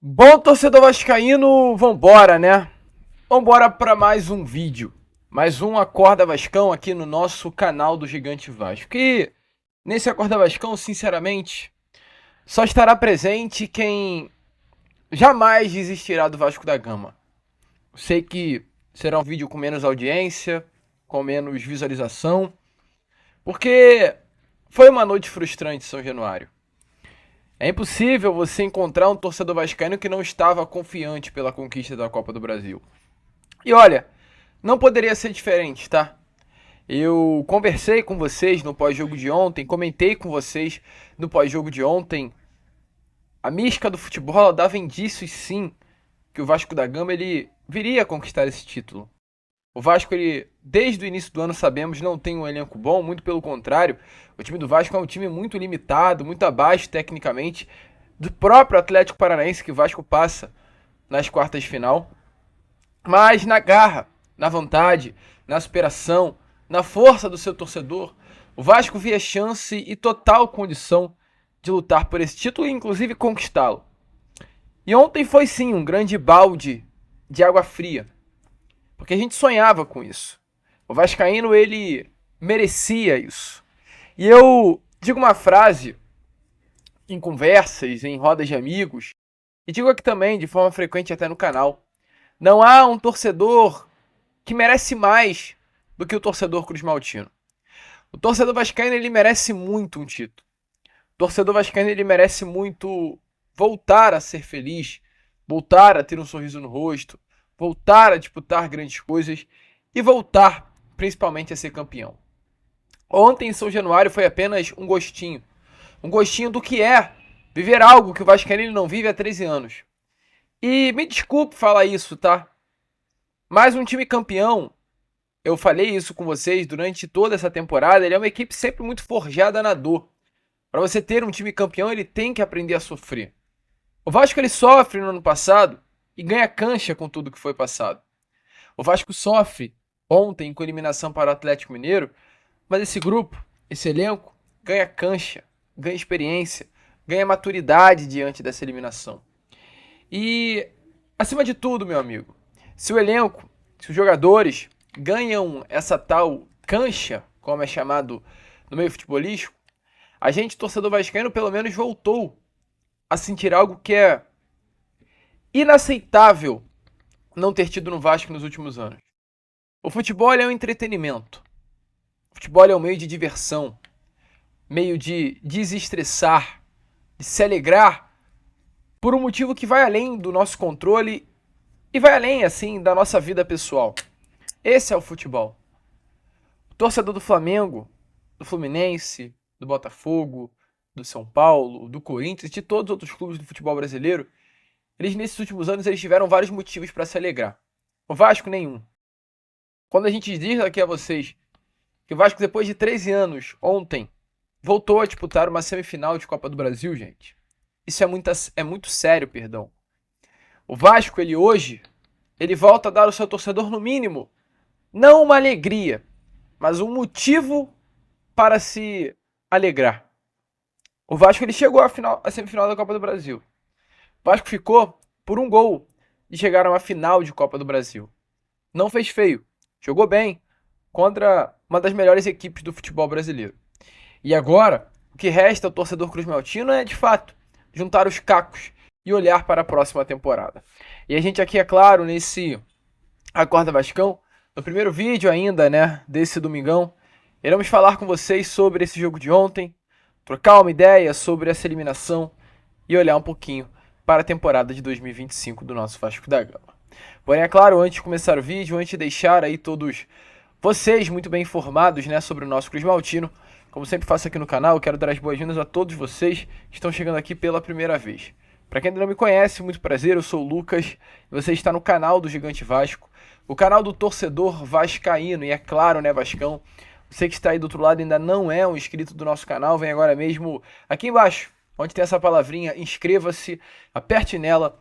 Bom, torcedor vascaíno, vambora, né? Vambora para mais um vídeo. Mais um Acorda Vascão aqui no nosso canal do Gigante Vasco. E nesse Acorda Vascão, sinceramente, só estará presente quem jamais desistirá do Vasco da Gama. Sei que será um vídeo com menos audiência, com menos visualização, porque foi uma noite frustrante em São Januário. É impossível você encontrar um torcedor vascaíno que não estava confiante pela conquista da Copa do Brasil. E olha, não poderia ser diferente, tá? Eu conversei com vocês no pós-jogo de ontem, comentei com vocês no pós-jogo de ontem. A mística do futebol dava indícios, sim, que o Vasco da Gama ele viria a conquistar esse título. O Vasco, ele, desde o início do ano, sabemos, não tem um elenco bom, muito pelo contrário. O time do Vasco é um time muito limitado, muito abaixo tecnicamente do próprio Atlético Paranaense que o Vasco passa nas quartas de final. Mas na garra, na vontade, na superação, na força do seu torcedor, o Vasco via chance e total condição de lutar por esse título e inclusive conquistá-lo. E ontem foi sim um grande balde de água fria, porque a gente sonhava com isso. O vascaíno, ele merecia isso. E eu digo uma frase em conversas, em rodas de amigos, e digo aqui também de forma frequente até no canal. Não há um torcedor que merece mais do que o torcedor cruzmaltino. O torcedor vascaíno, ele merece muito um título. O torcedor vascaíno, ele merece muito voltar a ser feliz, voltar a ter um sorriso no rosto, voltar a disputar grandes coisas e voltar, principalmente, a ser campeão. Ontem, em São Januário, foi apenas um gostinho. Um gostinho do que é viver algo que o vascaíno não vive há 13 anos. E me desculpe falar isso, tá? Mas um time campeão, eu falei isso com vocês durante toda essa temporada, ele é uma equipe sempre muito forjada na dor. Para você ter um time campeão, ele tem que aprender a sofrer. O Vasco, ele sofre no ano passado e ganha cancha com tudo que foi passado. O Vasco sofre ontem com eliminação para o Atlético Mineiro, mas esse grupo, esse elenco, ganha cancha, ganha experiência, ganha maturidade diante dessa eliminação. E, acima de tudo, meu amigo, se o elenco, se os jogadores ganham essa tal cancha, como é chamado no meio futebolístico, a gente, torcedor vascaíno, pelo menos voltou a sentir algo que é inaceitável não ter tido no Vasco nos últimos anos. O futebol é um entretenimento. O futebol é um meio de diversão, meio de desestressar, de se alegrar por um motivo que vai além do nosso controle e vai além, assim, da nossa vida pessoal. Esse é o futebol. O torcedor do Flamengo, do Fluminense, do Botafogo, do São Paulo, do Corinthians, de todos os outros clubes do futebol brasileiro, eles nesses últimos anos eles tiveram vários motivos para se alegrar. O Vasco, nenhum. Quando a gente diz aqui a vocês que o Vasco, depois de 13 anos, ontem, voltou a disputar uma semifinal de Copa do Brasil, gente, isso é muito sério, perdão. O Vasco, ele hoje, ele volta a dar ao seu torcedor, no mínimo, não uma alegria, mas um motivo para se alegrar. O Vasco, ele chegou à semifinal da Copa do Brasil. O Vasco ficou por um gol de chegar a uma final de Copa do Brasil. Não fez feio, jogou bem contra uma das melhores equipes do futebol brasileiro. E agora, o que resta ao torcedor cruzmaltino é, de fato, juntar os cacos e olhar para a próxima temporada. E a gente aqui, é claro, nesse Acorda Vascão, no primeiro vídeo ainda, né, desse domingão, iremos falar com vocês sobre esse jogo de ontem, trocar uma ideia sobre essa eliminação e olhar um pouquinho para a temporada de 2025 do nosso Vasco da Gama. Porém, é claro, antes de começar o vídeo, antes de deixar aí todos vocês muito bem informados, né, sobre o nosso cruzmaltino, como sempre faço aqui no canal, eu quero dar as boas-vindas a todos vocês que estão chegando aqui pela primeira vez. Para quem ainda não me conhece, muito prazer, eu sou o Lucas, e você está no canal do Gigante Vasco, o canal do torcedor vascaíno, e é claro, né, Vascão, você que está aí do outro lado e ainda não é um inscrito do nosso canal, vem agora mesmo aqui embaixo, onde tem essa palavrinha, inscreva-se, aperte nela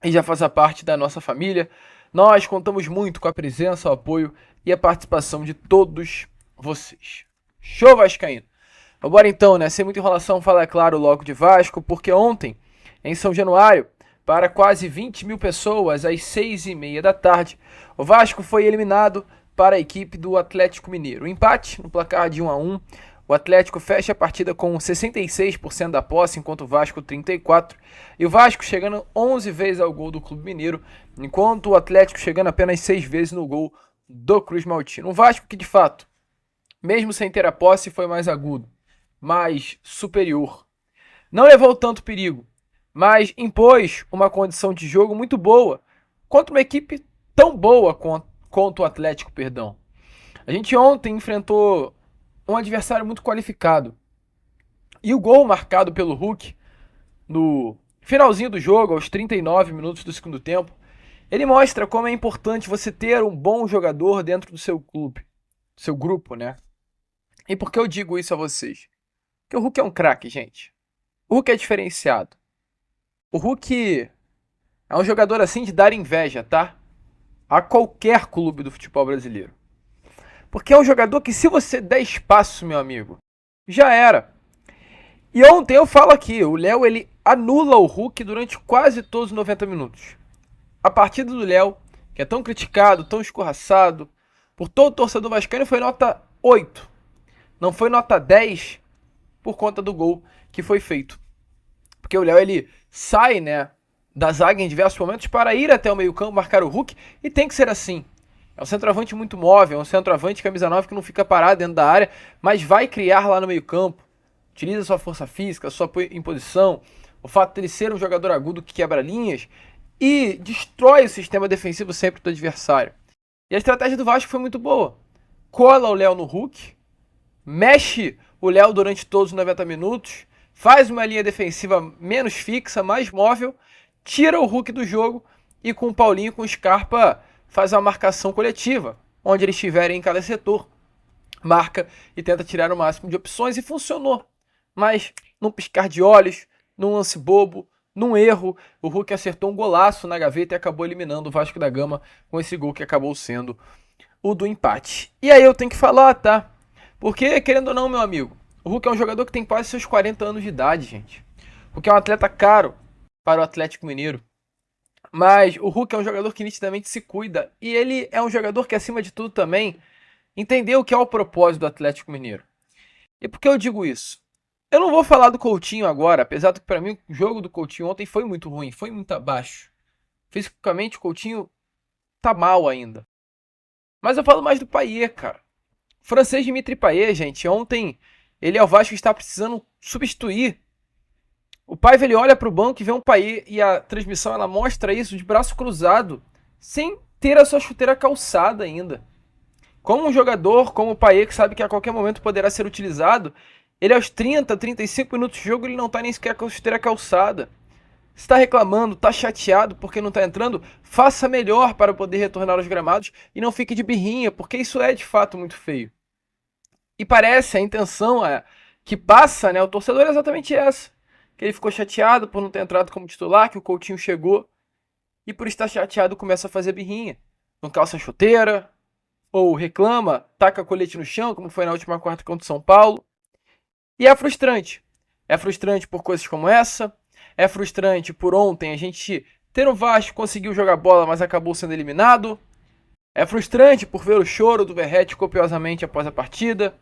e já faça parte da nossa família. Nós contamos muito com a presença, o apoio e a participação de todos vocês. Show, vascaíno! Vambora então, né? Sem muita enrolação, falar, é claro, logo de Vasco, porque ontem, em São Januário, para quase 20 mil pessoas às 6h30 da tarde. O Vasco foi eliminado para a equipe do Atlético Mineiro. Empate no placar de 1-1. O Atlético fecha a partida com 66% da posse, enquanto o Vasco 34%. E o Vasco chegando 11 vezes ao gol do Clube Mineiro, enquanto o Atlético chegando apenas 6 vezes no gol do Cruz Maltino. O Vasco que, de fato, mesmo sem ter a posse, foi mais agudo, mais superior. Não levou tanto perigo, mas impôs uma condição de jogo muito boa contra uma equipe tão boa quanto o Atlético, perdão. A gente ontem enfrentou um adversário muito qualificado. E o gol marcado pelo Hulk no finalzinho do jogo, aos 39 minutos do segundo tempo, ele mostra como é importante você ter um bom jogador dentro do seu clube, do seu grupo, né? E por que eu digo isso a vocês? Porque o Hulk é um craque, gente. O Hulk é diferenciado. O Hulk é um jogador assim de dar inveja, tá? A qualquer clube do futebol brasileiro. Porque é um jogador que, se você der espaço, meu amigo, já era. E ontem eu falo aqui, o Léo ele anula o Hulk durante quase todos os 90 minutos. A partida do Léo, que é tão criticado, tão escorraçado por todo torcedor vascaíno, foi nota 8. Não foi nota 10 por conta do gol que foi feito. Porque o Léo ele sai, né, da zaga em diversos momentos para ir até o meio-campo, marcar o Hulk, e tem que ser assim. É um centroavante muito móvel, é um centroavante camisa 9 que não fica parado dentro da área, mas vai criar lá no meio-campo. Utiliza sua força física, sua imposição, o fato de ele ser um jogador agudo que quebra linhas e destrói o sistema defensivo sempre do adversário. E a estratégia do Vasco foi muito boa. Cola o Léo no Hulk, mexe o Léo durante todos os 90 minutos, faz uma linha defensiva menos fixa, mais móvel, tira o Hulk do jogo e com o Paulinho e com o Scarpa faz uma marcação coletiva, onde eles estiverem em cada setor. Marca e tenta tirar o máximo de opções e funcionou. Mas num piscar de olhos, num lance bobo, num erro, o Hulk acertou um golaço na gaveta e acabou eliminando o Vasco da Gama com esse gol que acabou sendo o do empate. E aí eu tenho que falar, tá? Porque, querendo ou não, meu amigo, o Hulk é um jogador que tem quase seus 40 anos de idade, gente. O Hulk é um atleta caro para o Atlético Mineiro. Mas o Hulk é um jogador que nitidamente se cuida. E ele é um jogador que, acima de tudo, também entendeu o que é o propósito do Atlético Mineiro. E por que eu digo isso? Eu não vou falar do Coutinho agora, apesar de que para mim o jogo do Coutinho ontem foi muito ruim, foi muito abaixo. Fisicamente o Coutinho tá mal ainda. Mas eu falo mais do Payet, cara. O francês Dimitri Payet, gente, ontem ele é o Vasco que está precisando substituir. O Paiva ele olha para o banco e vê um Payet e a transmissão ela mostra isso de braço cruzado, sem ter a sua chuteira calçada ainda. Como um jogador como o Payet, que sabe que a qualquer momento poderá ser utilizado, ele aos 30, 35 minutos de jogo ele não está nem sequer com a chuteira calçada. Se está reclamando, está chateado porque não está entrando, faça melhor para poder retornar aos gramados e não fique de birrinha, porque isso é de fato muito feio. E parece, a intenção que passa, né, o torcedor é exatamente essa. Que ele ficou chateado por não ter entrado como titular, que o Coutinho chegou, e por estar chateado começa a fazer birrinha. Não calça a chuteira, ou reclama, taca colete no chão, como foi na última quarta contra o São Paulo. E é frustrante. É frustrante por coisas como essa, é frustrante por ontem a gente ter o Vasco, conseguiu jogar bola, mas acabou sendo eliminado. É frustrante por ver o choro do Verratti copiosamente após a partida.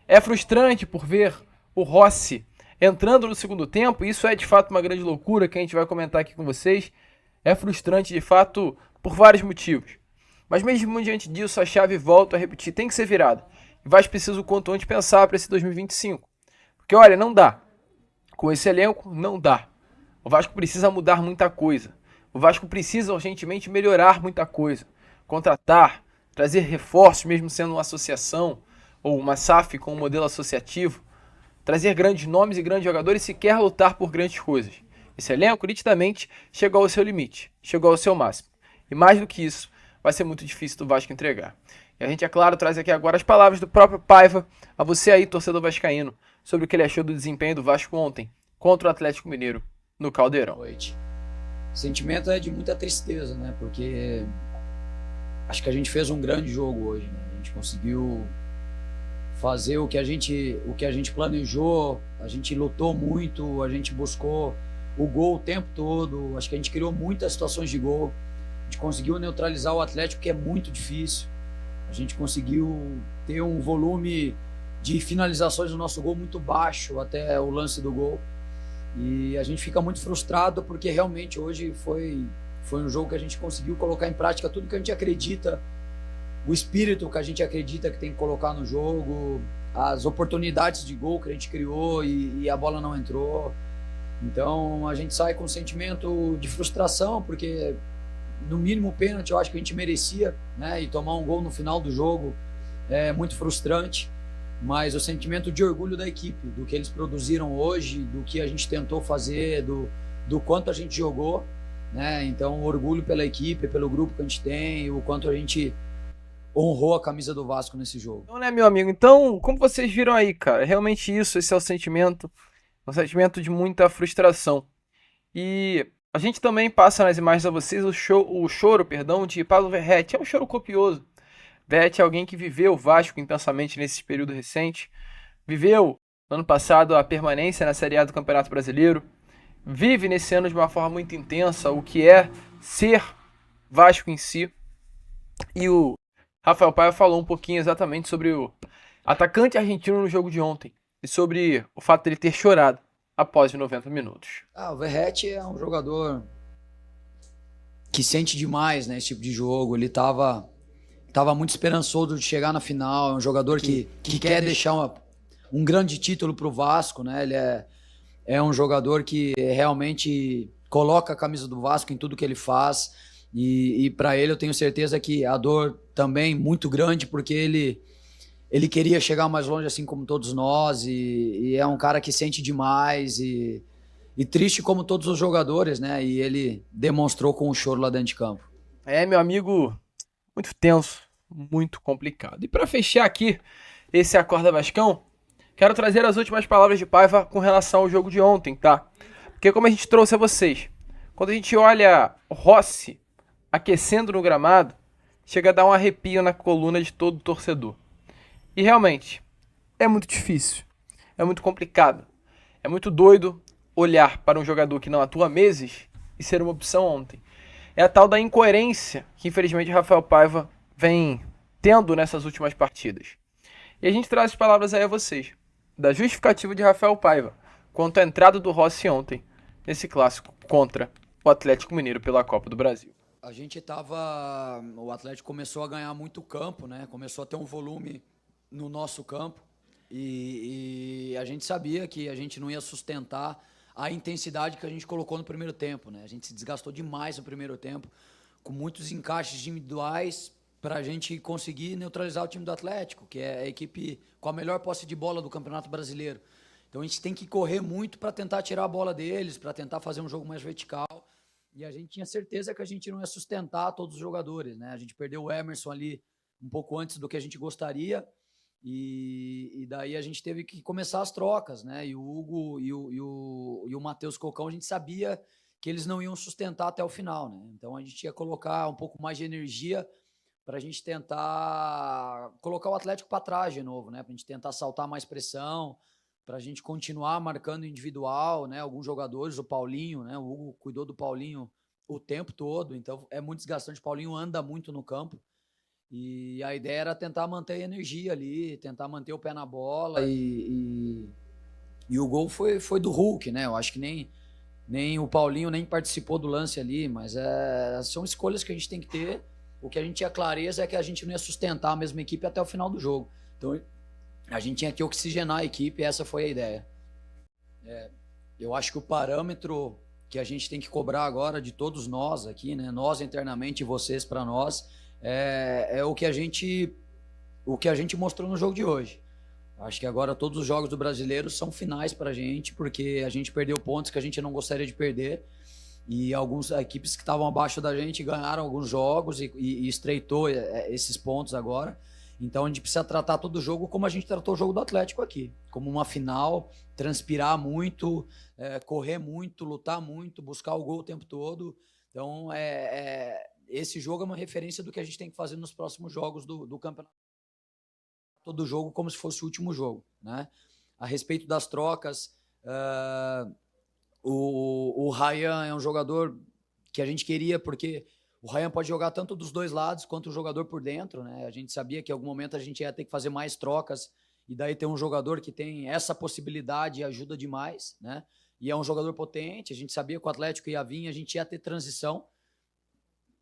É frustrante por ver o Rossi entrando no segundo tempo. Isso é de fato uma grande loucura que a gente vai comentar aqui com vocês. É frustrante de fato por vários motivos. Mas mesmo diante disso, a chave, volta a repetir, tem que ser virada. E o Vasco precisa o quanto antes pensar para esse 2025. Porque olha, não dá. Com esse elenco, não dá. O Vasco precisa mudar muita coisa. O Vasco precisa urgentemente melhorar muita coisa. Contratar, trazer reforços, mesmo sendo uma associação ou uma SAF com um modelo associativo. Trazer grandes nomes e grandes jogadores e sequer lutar por grandes coisas. Esse elenco, nitidamente, chegou ao seu limite. Chegou ao seu máximo. E mais do que isso, vai ser muito difícil do Vasco entregar. E a gente, é claro, traz aqui agora as palavras do próprio Paiva, a você aí, torcedor vascaíno, sobre o que ele achou do desempenho do Vasco ontem contra o Atlético Mineiro no Caldeirão. Noite. O sentimento é de muita tristeza, né? Porque acho que a gente fez um grande jogo hoje, né? A gente conseguiu fazer o que a gente planejou, a gente lutou muito, a gente buscou o gol o tempo todo. Acho que a gente criou muitas situações de gol. A gente conseguiu neutralizar o Atlético, que é muito difícil. A gente conseguiu ter um volume de finalizações no nosso gol muito baixo até o lance do gol. E a gente fica muito frustrado porque realmente hoje foi um jogo que a gente conseguiu colocar em prática tudo que a gente acredita, o espírito que a gente acredita que tem que colocar no jogo, as oportunidades de gol que a gente criou e a bola não entrou. Então a gente sai com um sentimento de frustração, porque no mínimo pênalti eu acho que a gente merecia, né? E tomar um gol no final do jogo é muito frustrante. Mas o sentimento de orgulho da equipe, do que eles produziram hoje, do que a gente tentou fazer, do quanto a gente jogou, né? Então, orgulho pela equipe, pelo grupo que a gente tem, o quanto a gente honrou a camisa do Vasco nesse jogo. Então, né, meu amigo? Então, como vocês viram aí, cara, realmente esse é o sentimento, um sentimento de muita frustração. E a gente também passa nas imagens a vocês o choro, perdão, de Paulo Verratti. É um choro copioso. Verratti é alguém que viveu o Vasco intensamente nesse período recente. Viveu, no ano passado, a permanência na Série A do Campeonato Brasileiro. Vive nesse ano de uma forma muito intensa o que é ser Vasco em si. E o Rafael Paiva falou um pouquinho exatamente sobre o atacante argentino no jogo de ontem. E sobre o fato dele ter chorado após os 90 minutos. O Verratti é um jogador que sente demais, né, esse tipo de jogo. Ele tava muito esperançoso de chegar na final. É um jogador que quer deixar um grande título para o Vasco, né? Ele é um jogador que realmente coloca a camisa do Vasco em tudo que ele faz. E para ele eu tenho certeza que a dor também muito grande, porque ele queria chegar mais longe, assim como todos nós. E é um cara que sente demais e triste como todos os jogadores, né? E ele demonstrou com o choro lá dentro de campo. Meu amigo, muito tenso, muito complicado. E para fechar aqui esse Acorda Vascão, quero trazer as últimas palavras de Paiva com relação ao jogo de ontem, tá? Porque como a gente trouxe a vocês, quando a gente olha Rossi aquecendo no gramado, chega a dar um arrepio na coluna de todo torcedor. E realmente, é muito difícil, é muito complicado, é muito doido olhar para um jogador que não atua há meses e ser uma opção ontem. É a tal da incoerência que infelizmente Rafael Paiva vem tendo nessas últimas partidas. E a gente traz as palavras aí a vocês, da justificativa de Rafael Paiva quanto à entrada do Rossi ontem nesse clássico contra o Atlético Mineiro pela Copa do Brasil. O Atlético começou a ganhar muito campo, né? Começou a ter um volume no nosso campo e a gente sabia que a gente não ia sustentar a intensidade que a gente colocou no primeiro tempo, né? A gente se desgastou demais no primeiro tempo, com muitos encaixes individuais para a gente conseguir neutralizar o time do Atlético, que é a equipe com a melhor posse de bola do Campeonato Brasileiro. Então a gente tem que correr muito para tentar tirar a bola deles, para tentar fazer um jogo mais vertical. E a gente tinha certeza que a gente não ia sustentar todos os jogadores, né? A gente perdeu o Emerson ali um pouco antes do que a gente gostaria. E daí a gente teve que começar as trocas, né? E o Hugo e o Matheus Cocão, a gente sabia que eles não iam sustentar até o final, né? Então a gente ia colocar um pouco mais de energia para a gente tentar colocar o Atlético para trás de novo, né? Para a gente tentar saltar mais pressão, para a gente continuar marcando individual, né? Alguns jogadores, o Paulinho, né? O Hugo cuidou do Paulinho o tempo todo, então é muito desgastante. O Paulinho anda muito no campo. E a ideia era tentar manter a energia ali, tentar manter o pé na bola. E o gol foi do Hulk, né? Eu acho que nem o Paulinho nem participou do lance ali, mas são escolhas que a gente tem que ter. O que a gente tinha clareza é que a gente não ia sustentar a mesma equipe até o final do jogo. Então a gente tinha que oxigenar a equipe e essa foi a ideia. Eu acho que o parâmetro que a gente tem que cobrar agora de todos nós aqui, né? Nós internamente e vocês para nós, é o que a gente mostrou no jogo de hoje. Acho que agora todos os jogos do Brasileiro são finais para a gente, porque a gente perdeu pontos que a gente não gostaria de perder e algumas equipes que estavam abaixo da gente ganharam alguns jogos e estreitou esses pontos agora. Então a gente precisa tratar todo o jogo como a gente tratou o jogo do Atlético aqui, como uma final, transpirar muito, correr muito, lutar muito, buscar o gol o tempo todo. Então esse jogo é uma referência do que a gente tem que fazer nos próximos jogos do campeonato. Todo jogo como se fosse o último jogo, né? A respeito das trocas, O Ryan é um jogador que a gente queria, porque o Ryan pode jogar tanto dos dois lados quanto o jogador por dentro, né? A gente sabia que em algum momento a gente ia ter que fazer mais trocas, e daí ter um jogador que tem essa possibilidade ajuda demais, né? E é um jogador potente, a gente sabia que o Atlético ia vir, a gente ia ter transição,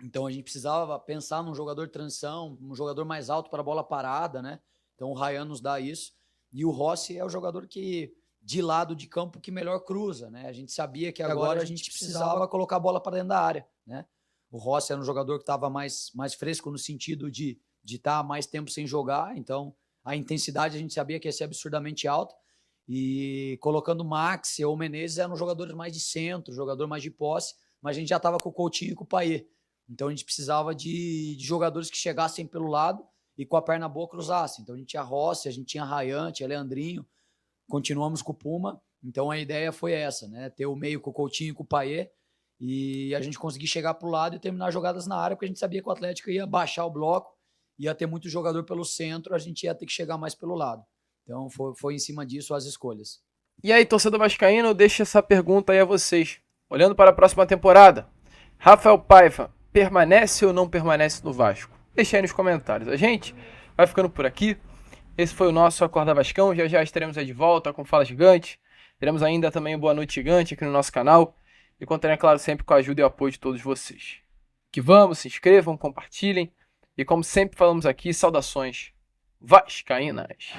então a gente precisava pensar num jogador de transição, um jogador mais alto para a bola parada, né? Então o Ryan nos dá isso, e o Rossi é o jogador que de lado de campo que melhor cruza, né? A gente sabia que agora a gente precisava colocar a bola para dentro da área, né? O Rossi era um jogador que estava mais fresco no sentido de estar mais tempo sem jogar, então a intensidade a gente sabia que ia ser absurdamente alta, e colocando Max ou Menezes eram jogadores mais de centro, jogador mais de posse, mas a gente já estava com o Coutinho e com o Payet, então a gente precisava de jogadores que chegassem pelo lado e com a perna boa cruzassem. Então a gente tinha Rossi, a gente tinha Ryan, tinha Leandrinho, continuamos com o Puma, então a ideia foi essa, né? Ter o meio com o Coutinho e com o Payet, e a gente conseguir chegar para o lado e terminar jogadas na área, porque a gente sabia que o Atlético ia baixar o bloco, ia ter muito jogador pelo centro, a gente ia ter que chegar mais pelo lado. Então foi em cima disso as escolhas. E aí, torcedor vascaíno, eu deixo essa pergunta aí a vocês. Olhando para a próxima temporada, Rafael Paiva permanece ou não permanece no Vasco? Deixa aí nos comentários. A gente vai ficando por aqui. Esse foi o nosso Acorda Vascão. Já já estaremos aí de volta com Fala Gigante. Teremos ainda também o Boa Noite Gigante aqui no nosso canal. E contarei, claro, sempre com a ajuda e o apoio de todos vocês. Que vamos, se inscrevam, compartilhem. E como sempre falamos aqui, saudações vascaínas.